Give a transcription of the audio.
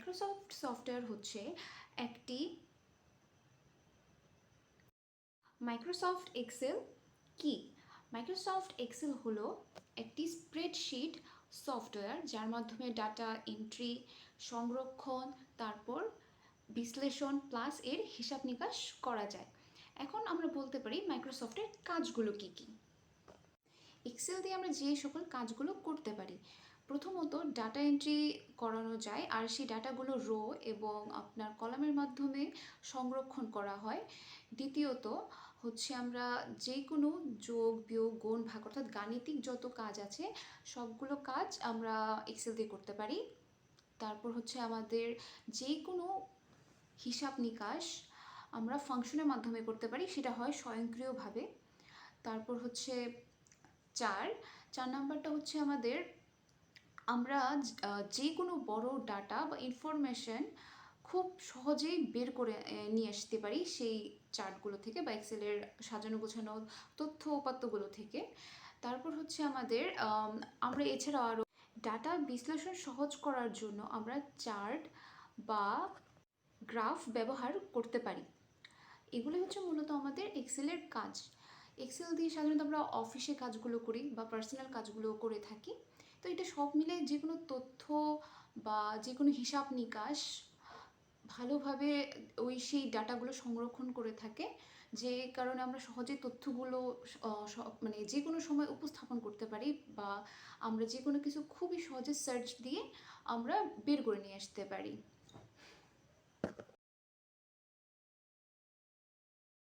Microsoft software হচ্ছে একটি Microsoft Excel কি? মাইক্রোসফট এক্সেল হলো একটি স্প্রেডশিট সফটওয়্যার যার মাধ্যমে ডাটা এন্ট্রি, সংরক্ষণ, তারপর বিশ্লেষণ প্লাস এর হিসাব নিকাশ করা যায়। এখন আমরা বলতে পারি মাইক্রোসফটের কাজগুলো কি কি। এক্সেল দিয়ে আমরা যে সকল কাজগুলো করতে পারি, প্রথমত ডাটা এন্ট্রি করানো যায়, আর সেই ডাটাগুলো রো এবং আপনার কলামের মাধ্যমে সংরক্ষণ করা হয়। দ্বিতীয়ত হচ্ছে আমরা যে কোনো যোগ বিয়োগ গুণ ভাগ অর্থাৎ গাণিতিক যত কাজ আছে সবগুলো কাজ আমরা এক্সেল দিয়ে করতে পারি। তারপর হচ্ছে আমাদের যে কোনো হিসাব নিকাশ আমরা ফাংশনের মাধ্যমে করতে পারি, সেটা হয় স্বয়ংক্রিয়ভাবে। তারপর হচ্ছে চার চার নাম্বারটা হচ্ছে আমাদের আমরা যে কোনো বড় ডাটা বা ইনফরমেশন খুব সহজেই বের করে নিয়ে আসতে পারি সেই চার্টগুলো থেকে বা এক্সেলের সাজানো গোছানো তথ্য উপাত্তগুলো থেকে। তারপর হচ্ছে আমাদের আমরা এছাড়াও আরও ডাটা বিশ্লেষণ সহজ করার জন্য আমরা চার্ট বা গ্রাফ ব্যবহার করতে পারি। এগুলো হচ্ছে মূলত আমাদের এক্সেলের কাজ। এক্সেল দিয়ে সাধারণত আমরা অফিসে কাজগুলো করি বা পার্সোনাল কাজগুলো করে থাকি। তো এটা সব মিলে যে কোনো তথ্য বা যে কোনো হিসাব নিকাশ ভালোভাবে সেই ডাটাগুলো সংরক্ষণ করে থাকে, যে কারণে আমরা সহজে তথ্যগুলো মানে যে কোনো সময় উপস্থাপন করতে পারি, বা আমরা যে কোনো কিছু খুবই সহজে সার্চ দিয়ে আমরা বের করে নিয়ে আসতে পারি।